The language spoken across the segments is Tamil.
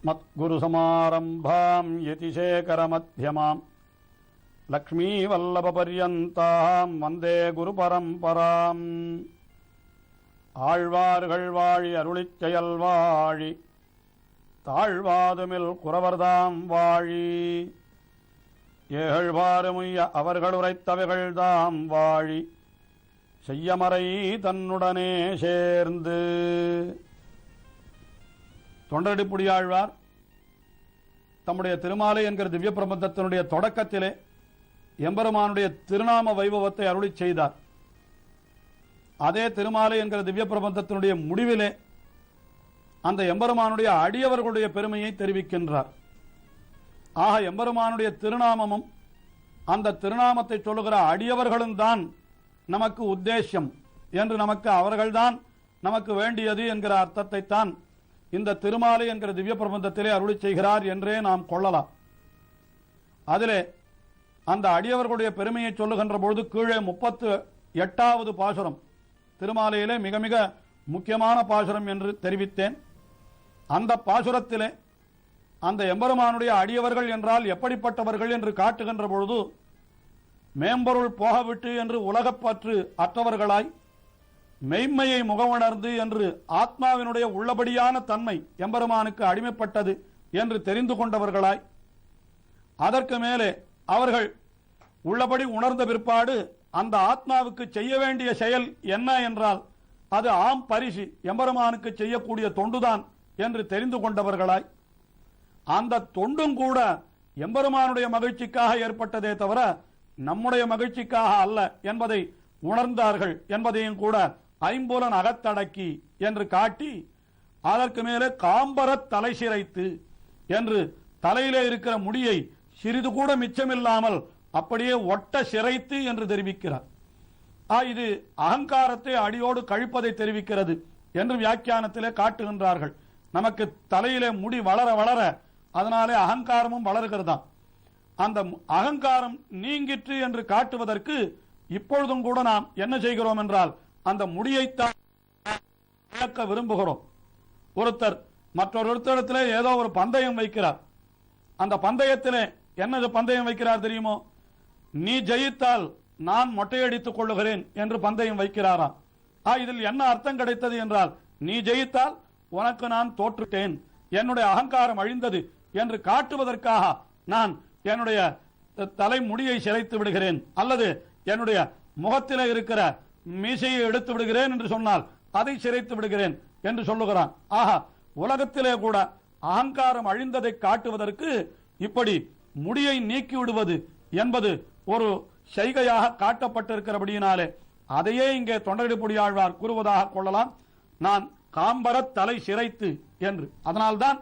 மத்குருசமாரம்பாம் யதிசேகரமத்யமாம் லக்ஷ்மீவல்லபபர்யந்தாம் வந்தே குருபரம்பராம். ஆழ்வார்கள் வாழி அருளிச் செயல் வாழி தாழ்வாதுமில் குறவர்தாம் வாழி ஏகழ்வாறுமுய்ய அவர்கள் உரைத்தவைகள்தாம் வாழி செய்யமறை தன்னுடனே சேர்ந்து. தொண்டரடிப்புடியாழ்வார் தம்முடைய திருமாலை என்கிற திவ்ய பிரபந்தத்தினுடைய தொடக்கத்திலே எம்பெருமானுடைய திருநாம வைபவத்தை அருளிச் செய்தார். அதே திருமாலை என்கிற திவ்ய பிரபந்தத்தினுடைய முடிவிலே அந்த எம்பெருமானுடைய அடியவர்களுடைய பெருமையை தெரிவிக்கின்றார். ஆக எம்பெருமானுடைய திருநாமமும் அந்த திருநாமத்தை சொல்லுகிற அடியவர்களும் தான் நமக்கு உத்தேசம் என்று நமக்கு அவர்கள்தான் நமக்கு வேண்டியது என்கிற அர்த்தத்தை தான் இந்த திருமாலை என்கிற திவ்ய பிரபந்தத்திலே அருளிச் செய்கிறார் என்றே நாம் கொள்ளலாம். அதிலே அந்த அடியவர்களுடைய பெருமையை சொல்லுகின்ற பொழுது கீழே 38வது பாசுரம் திருமாலையிலே மிக மிக முக்கியமான பாசுரம் என்று தெரிவித்தேன். அந்த பாசுரத்திலே அந்த எம்பெருமானுடைய அடியவர்கள் என்றால் எப்படிப்பட்டவர்கள் என்று காட்டுகின்ற பொழுது மேம்பொருள் போகவிட்டு என்று உலகப்பற்று அற்றவர்களாய் மெய்மையை முகமுணர்ந்து என்று ஆத்மாவினுடைய உள்ளபடியான தன்மை எம்பெருமானுக்கு அடிமைப்பட்டது என்று தெரிந்து கொண்டவர்களாய், அதற்கு மேலே அவர்கள் உள்ளபடி உணர்ந்த பிற்பாடு அந்த ஆத்மாவுக்கு செய்ய வேண்டிய செயல் என்ன என்றால் அது ஆம் பரிசு எம்பெருமானுக்கு செய்யக்கூடிய தொண்டுதான் என்று தெரிந்து கொண்டவர்களாய், அந்த தொண்டும் கூட எம்பெருமானுடைய மகிழ்ச்சிக்காக ஏற்பட்டதே தவிர நம்முடைய மகிழ்ச்சிக்காக அல்ல என்பதை உணர்ந்தார்கள் என்பதையும் கூட ஐம்புலன் அகத்தடக்கி என்று காட்டி, அதற்கு மேலே காம்பரத் தலை சிரைத்து என்று தலையிலே இருக்கிற முடியை சிறிது கூட மிச்சமில்லாமல் அப்படியே ஒட்ட சிரைத்து என்று தெரிவிக்கிறார். இது அகங்காரத்தை அடியோடு கழிப்பதை தெரிவிக்கிறது என்று வியாக்கியானத்திலே காட்டுகின்றார்கள். நமக்கு தலையிலே முடி வளர வளர அதனாலே அகங்காரமும் வளர்கிறதாம். அந்த அகங்காரம் நீங்கிற்று என்று காட்டுவதற்கு இப்பொழுதும் கூட நாம் என்ன செய்கிறோம் என்றால் அந்த முடியைத்தான் இழக்க விரும்புகிறோம். ஒருத்தர் மற்றொருத்தரிடத்திலே ஏதோ ஒரு பந்தயம் வைக்கிறார். அந்த பந்தயத்திலே என்னது பந்தயம் வைக்கிறார் தெரியுமோ? நீ ஜெயித்தால் நான் மொட்டையடித்துக் கொள்ளுகிறேன் என்று பந்தயம் வைக்கிறாராம். இதில் என்ன அர்த்தம் கிடைத்தது என்றால், நீ ஜெயித்தால் உனக்கு நான் தோற்றுட்டேன், என்னுடைய அகங்காரம் அழிந்தது என்று காட்டுவதற்காக நான் என்னுடைய தலைமுடியை சிரைத்து விடுகிறேன் அல்லது என்னுடைய முகத்திலே இருக்கிற மீசையை எடுத்து விடுகிறேன் என்று சொன்னால் அதை சிரைத்து விடுகிறேன் என்று சொல்லுகிறான். உலகத்திலே கூட அகங்காரம் அழிந்ததை காட்டுவதற்கு இப்படி முடியை நீக்கி விடுவது என்பது ஒரு செய்கையாக காட்டப்பட்டிருக்கிறபடியினாலே அதையே இங்கே தொண்டரடிப்புடியாழ்வார் கூறுவதாக கொள்ளலாம். நான் காம்பரத் தலை சிரைத்து என்று. அதனால்தான்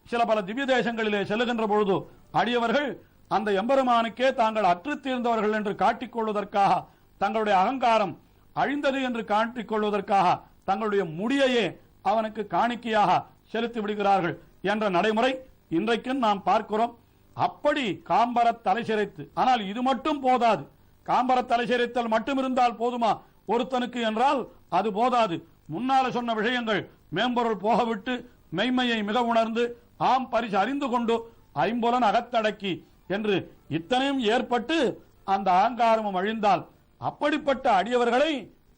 சில பல திவ்ய தேசங்களிலே செல்லுகின்ற பொழுது அடியவர்கள் அந்த எம்பெருமானுக்கே தாங்கள் அற்றுத் தீர்ந்தவர்கள் என்று காட்டிக்கொள்வதற்காக, தங்களுடைய அகங்காரம் அழிந்தது என்று காட்டிக்கொள்வதற்காக தங்களுடைய முடியையே அவனுக்கு காணிக்கையாக செலுத்தி விடுகிறார்கள் என்ற நடைமுறை இன்றைக்கும் நாம் பார்க்கிறோம். அப்படி காம்பரத் தலை சிரைத்து. ஆனால் இது மட்டும் போதாது. காம்பரத் தலை சிரைத்தல் மட்டும் இருந்தால் போதுமா ஒருத்தனுக்கு என்றால் அது போதாது. முன்னால சொன்ன விஷயங்கள் மேம்பொருள் போகவிட்டு மெய்மையை மிக உணர்ந்து ஆம் பரிசு அறிந்து கொண்டு ஐம்புலன் அகத்தடக்கி என்று இத்தனையும் ஏற்பட்டு அந்த அகங்காரமும் அழிந்தால் அப்படிப்பட்ட அடியவர்களை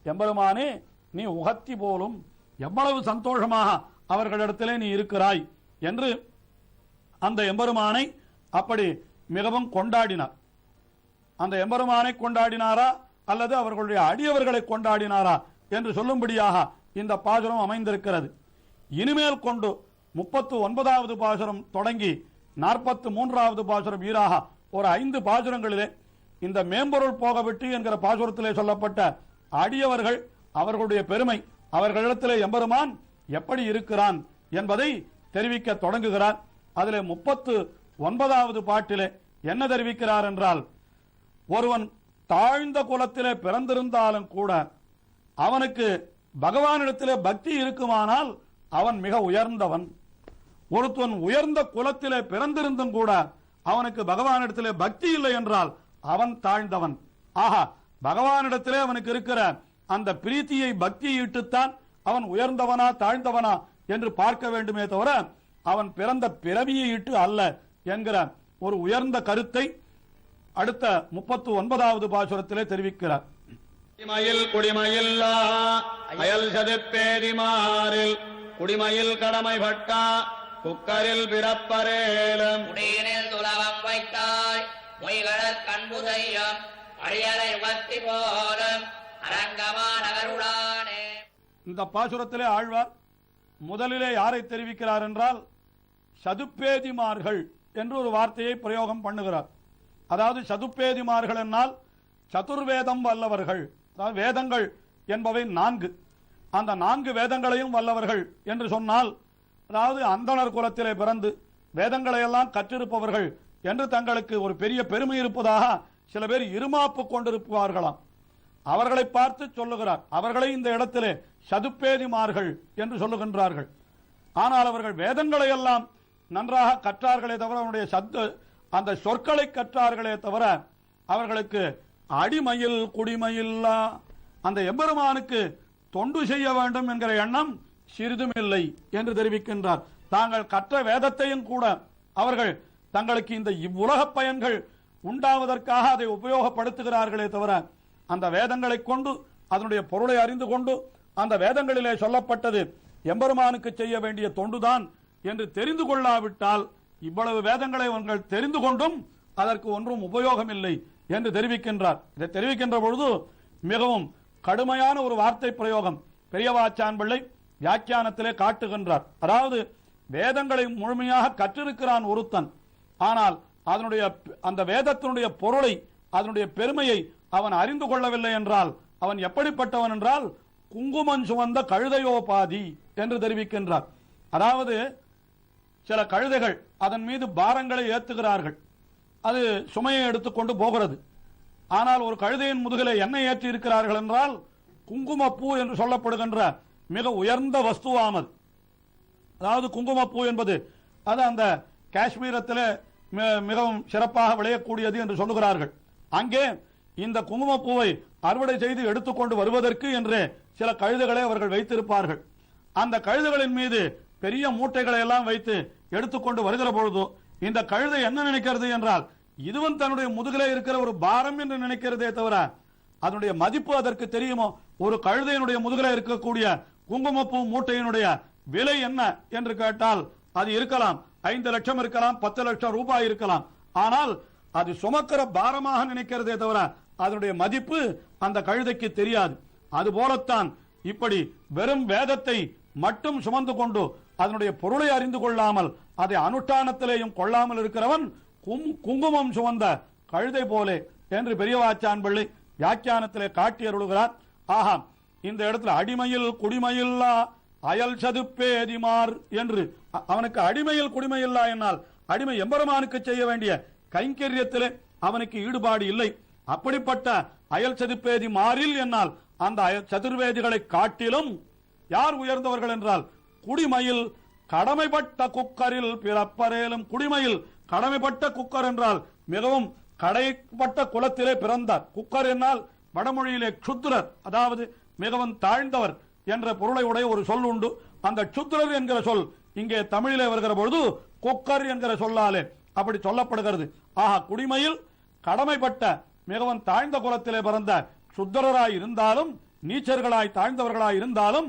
எம்பெருமானே நீ உகத்தி போலும் எவ்வளவு சந்தோஷமாக அவர்களிடத்திலே நீ இருக்கிறாய் என்று அந்த எம்பெருமானை அப்படி மிகவும் கொண்டாடினார். அந்த எம்பெருமானை கொண்டாடினாரா அல்லது அவர்களுடைய அடியவர்களை கொண்டாடினாரா என்று சொல்லும்படியாக இந்த பாசுரம் அமைந்திருக்கிறது. இனிமேல் கொண்டு 39வது பாசுரம் தொடங்கி 43வது பாசுரம் ஈராக ஒரு 5 பாசுரங்களிலே இந்த மேம்பொருள் போகவிட்டு என்கிற பாசுரத்திலே சொல்லப்பட்ட அடியவர்கள், அவர்களுடைய பெருமை, அவர்களிடத்திலே எம்பெருமான் எப்படி இருக்கிறான் என்பதை தெரிவிக்க தொடங்குகிறார். அதிலே 39வது பாட்டிலே என்ன தெரிவிக்கிறார் என்றால், ஒருவன் தாழ்ந்த குலத்திலே பிறந்திருந்தாலும் கூட அவனுக்கு பகவானிடத்திலே பக்தி இருக்குமானால் அவன் மிக உயர்ந்தவன். ஒருத்தன் உயர்ந்த குலத்திலே பிறந்திருந்தும் கூட அவனுக்கு பகவானிடத்திலே பக்தி இல்லை என்றால் அவன் தாழ்ந்தவன். பகவானிடத்திலே அவனுக்கு இருக்கிற அந்த பிரீத்தியை பக்தியை இட்டுத்தான் அவன் உயர்ந்தவனா தாழ்ந்தவனா என்று பார்க்க வேண்டுமே தவிர அவன் பிறந்த பிறவியை இட்டு அல்ல என்கிற ஒரு உயர்ந்த கருத்தை அடுத்த 39வது பாசுரத்திலே தெரிவிக்கிறார். குடிமயில் குடிமயில்லா அயல் சதுப்பேதிமாறில் குடிமயில் கடமைப்பட்டா குக்கரில் பிறப்பரேலும் குடியினில் துலவம் வைத்தாய் மொய்களற் கண்பு செய்யும் அடியரை உகத்தி போலும் அரங்கமானவருடானே. இந்த பாசுரத்திலே ஆழ்வார் முதலிலே யாரை தெரிவிக்கிறார் என்றால் சதுப்பேதிமார்கள் என்று ஒரு வார்த்தையை பிரயோகம் பண்ணுகிறார். அதாவது சதுப்பேதிமார்கள் என்னால் சதுர்வேதம் வல்லவர்கள், அதாவது வேதங்கள் என்பவை 4, அந்த 4 வேதங்களையும் வல்லவர்கள் என்று சொன்னால், அதாவது அந்தணர் குலத்திலே பிறந்து வேதங்களை எல்லாம் கற்றிருப்பவர்கள் என்று தங்களுக்கு ஒரு பெரிய பெருமை இருப்பதாக சில பேர் இருமாப்பு கொண்டிருப்பார்களாம். அவர்களை பார்த்து சொல்லுகிறார். அவர்களை இந்த இடத்திலே சதுப்பேதிமார்கள் என்று சொல்லுகின்றார்கள். ஆனால் அவர்கள் வேதங்களை எல்லாம் நன்றாக கற்றார்களே தவிர அவனுடைய அந்த சொற்களை கற்றார்களே தவிர அவர்களுக்கு அடிமையில் குடிமையில்லா அந்த எம்பெருமானுக்கு தொண்டு செய்ய வேண்டும் என்கிற எண்ணம் சிறிதும் இல்லை என்று தெரிவிக்கின்றார். தாங்கள் கற்ற வேதத்தையும் கூட அவர்கள் தங்களுக்கு இந்த இவ்வுலக பயன்கள் உண்டாவதற்காக அதை உபயோகப்படுத்துகிறார்களே தவிர அந்த வேதங்களை கொண்டு அதனுடைய பொருளை அறிந்து கொண்டு அந்த வேதங்களிலே சொல்லப்பட்டது எம்பெருமானுக்கு செய்ய வேண்டிய தொண்டுதான் என்று தெரிந்து கொள்ளாவிட்டால் இவ்வளவு வேதங்களை அவர்கள் தெரிந்து கொண்டும் அதற்கு ஒன்றும் உபயோகம் இல்லை என்று தெரிவிக்கின்றார். இதை தெரிவிக்கின்ற பொழுது மிகவும் கடுமையான ஒரு வார்த்தை பிரயோகம் பெரியவாச்சான் பிள்ளை வியாக்கியானத்திலே காட்டுகின்றார். அதாவது வேதங்களை முழுமையாக கற்றிருக்கிறான் ஒருத்தன், ஆனால் அதனுடைய அந்த வேதத்தினுடைய பொருளை அதனுடைய பெருமையை அவன் அறிந்து கொள்ளவில்லை என்றால் அவன் எப்படிப்பட்டவன் என்றால் குங்குமம் சுமந்த கழுதையோபாதி என்று தெரிவிக்கின்றார். அதாவது சில கழுதைகள் அதன் மீது பாரங்களை ஏற்றுகிறார்கள், அது சுமையை எடுத்துக்கொண்டு போகிறது. ஆனால் ஒரு கழுதையின் முதுகிலே எண்ணெய் ஏற்றி இருக்கிறார்கள் என்றால் குங்குமப்பூ என்று சொல்லப்படுகின்ற மிக உயர்ந்த வஸ்துவானது. அதாவது குங்குமப்பூ என்பது அது அந்த காஷ்மீரத்தில் மிகவும் சிறப்பாக விளையக்கூடியது என்று சொல்லுகிறார்கள். அங்கே இந்த குங்குமப்பூவை அறுவடை செய்து எடுத்துக்கொண்டு வருவதற்கு என்று சில கழுதைகளை அவர்கள் வைத்திருப்பார்கள். அந்த கழுதைகளின் மீது பெரிய மூட்டைகளை எல்லாம் வைத்து எடுத்துக்கொண்டு வருகிற பொழுது இந்த கழுதை என்ன நினைக்கிறது என்றால் இதுவும் தன்னுடைய முதுகிலே இருக்கிற ஒரு பாரம் என்று நினைக்கிறதே தவிர அதனுடைய மதிப்பு அதற்கு தெரியுமோ? ஒரு கழுதையினுடைய முதுகிலே இருக்கக்கூடிய குங்குமப்பூ மூட்டையினுடைய விலை என்ன என்று கேட்டால் அது இருக்கலாம் 5 லட்சம் இருக்கலாம், 10 லட்சம் ரூபாய் இருக்கலாம். ஆனால் அது சுமக்கிற பாரமாக நினைக்கிறதே தவிர அதனுடைய மதிப்பு அந்த கழுதைக்கு தெரியாது. அது போலத்தான் இப்படி வெறும் வேதத்தை மட்டும் சுமந்து கொண்டு அதனுடைய பொருளை அறிந்து கொள்ளாமல் அதை அனுஷ்டானத்திலேயும் கொள்ளாமல் இருக்கிறவன் குங்குமம் சுமந்த கழுதை போலே என்று பெரியவாச்சான் பிள்ளை வியாக்கியானத்திலே காட்டி அருளுகிறார். ஆஹா, இந்த இடத்துல அடிமையில் குடிமையில்லா அயல் சதுப்பேதிமார் என்று அவனுக்கு அடிமையில் குடிமையில்லா என்னால் அடிமை எம்பெருமானுக்கு செய்ய வேண்டிய கைங்கரியத்திலே அவனுக்கு ஈடுபாடு இல்லை. அப்படிப்பட்ட அயல் சதுப்பேதி மாறில் என்னால் அந்த சதுர்வேதிகளை காட்டிலும் யார் உயர்ந்தவர்கள் என்றால் குடிமையில் கடமைப்பட்ட குக்கரில் பிறப்பரேலும். குடிமையில் கடமைப்பட்ட குக்கர் என்றால் மிகவும் கடைப்பட்ட குலத்திலே பிறந்தார். குக்கர் என்னால் வடமொழியிலே க்ஷுத்ரர், அதாவது மிகவும் தாழ்ந்தவர் என்ற பொருளை உடைய ஒரு சொல் உண்டு. அந்த க்ஷுத்ரர் என்கிற சொல் இங்கே தமிழிலே வருகிற பொழுது குக்கர் என்கிற சொல்லாலே அப்படி சொல்லப்படுகிறது. ஆஹா, குடிமையில் கடமைப்பட்ட மிகவும் தாழ்ந்த குலத்திலே பிறந்த சுத்தரராய் இருந்தாலும் நீச்சர்களாய் தாழ்ந்தவர்களாய் இருந்தாலும்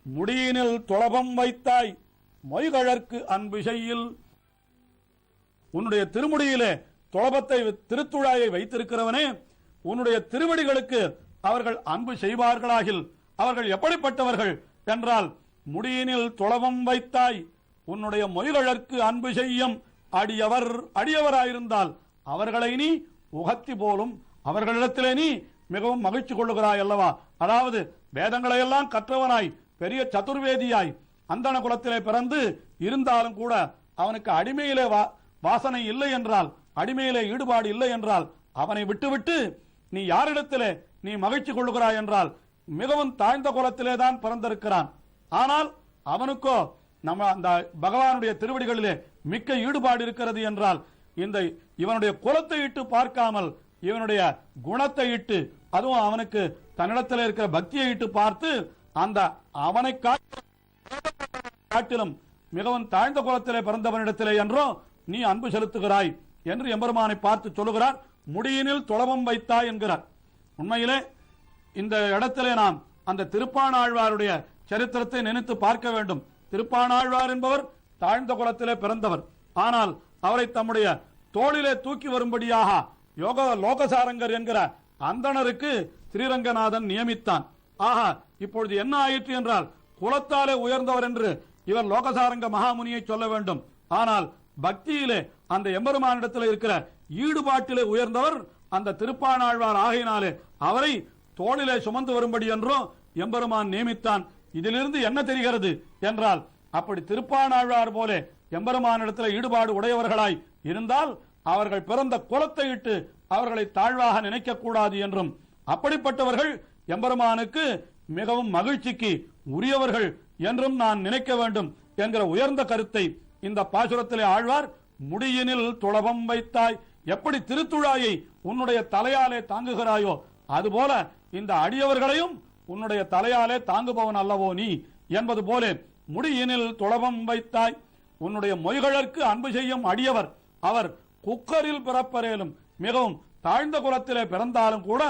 முடியினில் துளபம் வைத்தாய் மொய்கழற்கு அன்பு செய்யில். உன்னுடைய திருமுடியிலே துளபத்தை திருத்துழாயை வைத்திருக்கிறவனே, உன்னுடைய திருவடிகளுக்கு அவர்கள் அன்பு செய்வார்களாகில் அவர்கள் எப்படிப்பட்டவர்கள் என்றால் முடியினில் துளபம் வைத்தாய் உன்னுடைய மொய்கழற்கு அன்பு செய்யும் அடியவராயிருந்தால் அவர்களை நீ உகத்தி போலும், அவர்களிடத்திலே நீ மிகவும் மகிழ்ச்சி கொள்ளுகிறாய் அல்லவா. அதாவது வேதங்களை எல்லாம் கற்றவனாய் பெரிய சதுர்வேதியாய் அந்தண குலத்திலே பிறந்து இருந்தாலும் கூட அவனுக்கு அடிமையிலே வாசனை இல்லை என்றால், அடிமையிலே ஈடுபாடு இல்லை என்றால் அவனை விட்டுவிட்டு நீ யாரிடத்திலே நீ மகிழ்ச்சி கொள்ளுகிறாய் என்றால் மிகவும் தாழ்ந்த குலத்திலே தான் பிறந்திருக்கிறான். ஆனால் அவனுக்கோ நம்ம அந்த பகவானுடைய திருவடிகளிலே மிக்க ஈடுபாடு இருக்கிறது என்றால் இந்த இவனுடைய குலத்தை இட்டு பார்க்காமல் இவனுடைய குணத்தை இட்டு, அதுவும் அவனுக்கு தன்னிடத்தில் இருக்கிற பக்தியை இட்டு பார்த்து அந்த அவனை காட்டிலும் மிகவும் தாழ்ந்த குலத்திலே பிறந்தவனிடத்திலே என்றோ நீ அன்பு செலுத்துகிறாய் என்று எம்பெருமானை பார்த்து சொல்லுகிறார். முடியினில் துளபம் வைத்தாய் என்கிறார். உண்மையிலே இந்த இடத்திலே நாம் அந்த திருப்பாணாழ்வாருடைய சரித்திரத்தை நினைத்து பார்க்க வேண்டும். திருப்பாணாழ்வார் என்பவர் தாழ்ந்த குலத்திலே பிறந்தவர். ஆனால் அவரை தம்முடைய தோளிலே தூக்கி வரும்படியாக லோகசாரங்கர் என்கிற அந்தணருக்கு ஸ்ரீரங்கநாதன் நியமித்தான். ஆஹா, இப்பொழுது என்ன ஆயிற்று என்றால் குலத்தாலே உயர்ந்தவர் என்று இவர் லோகசாரங்க மகாமுனியை சொல்ல வேண்டும். ஆனால் பக்தியிலே அந்த எம்பெருமானிடத்தில் இருக்கிற ஈடுபாட்டிலே உயர்ந்தவர் அந்த திருப்பாணாழ்வார் ஆகையினாலே அவரை தோளிலே சுமந்து வரும்படி என்றோ எம்பெருமான் நியமித்தான். இதிலிருந்து என்ன தெரிகிறது என்றால், அப்படி திருப்பாணாழ்வார் போல எம்பெருமானிடத்தில் ஈடுபாடு உடையவர்களாய் இருந்தால் அவர்கள் பிறந்த குலத்தை இட்டு அவர்களை தாழ்வாக நினைக்க கூடாது என்றும், அப்படிப்பட்டவர்கள் எம்பெருமானுக்கு மிகவும் மகிழ்ச்சிக்கு உரியவர்கள் என்றும் நான் நினைக்க வேண்டும் என்கிற உயர்ந்த கருத்தை இந்த பாசுரத்திலே ஆழ்வார் முடியினில் துளபம் வைத்தாய். எப்படி திருத்துழாயை உன்னுடைய தலையாலே தாங்குகிறாயோ அதுபோல இந்த அடியவர்களையும் உன்னுடைய தலையாலே தாங்குபவன் அல்லவோ நீ என்பது போல முடியினில் துளபம் வைத்தாய். உன்னுடைய மொய்களுக்கு அன்பு செய்யும் அடியவர் அவர் குக்கரில் பிறப்பரேலும் மிகவும் தாழ்ந்த குலத்திலே பிறந்தாலும் கூட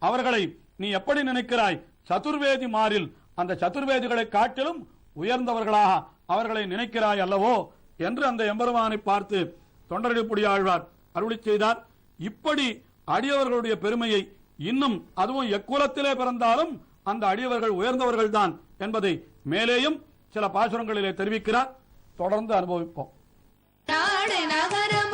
அவர்களை நீ எப்படி நினைக்கிறாய்? சதுர்வேதி மாறில் அந்த சதுர்வேதிகளை காட்டிலும் உயர்ந்தவர்களாக அவர்களை நினைக்கிறாய் அல்லவோ என்று அந்த எம்பெருமானை பார்த்து தொண்டரடிப்புடியாழ்வார் அருளி செய்தார். இப்படி அடியவர்களுடைய பெருமையை இன்னும் அதுவும் எக்குலத்திலே பிறந்தாலும் அந்த அடியவர்கள் உயர்ந்தவர்கள் தான் என்பதை மேலேயும் சில பாசுரங்களிலே தெரிவிக்கிறார். தொடர்ந்து அனுபவிப்போம். நாடு நகரம்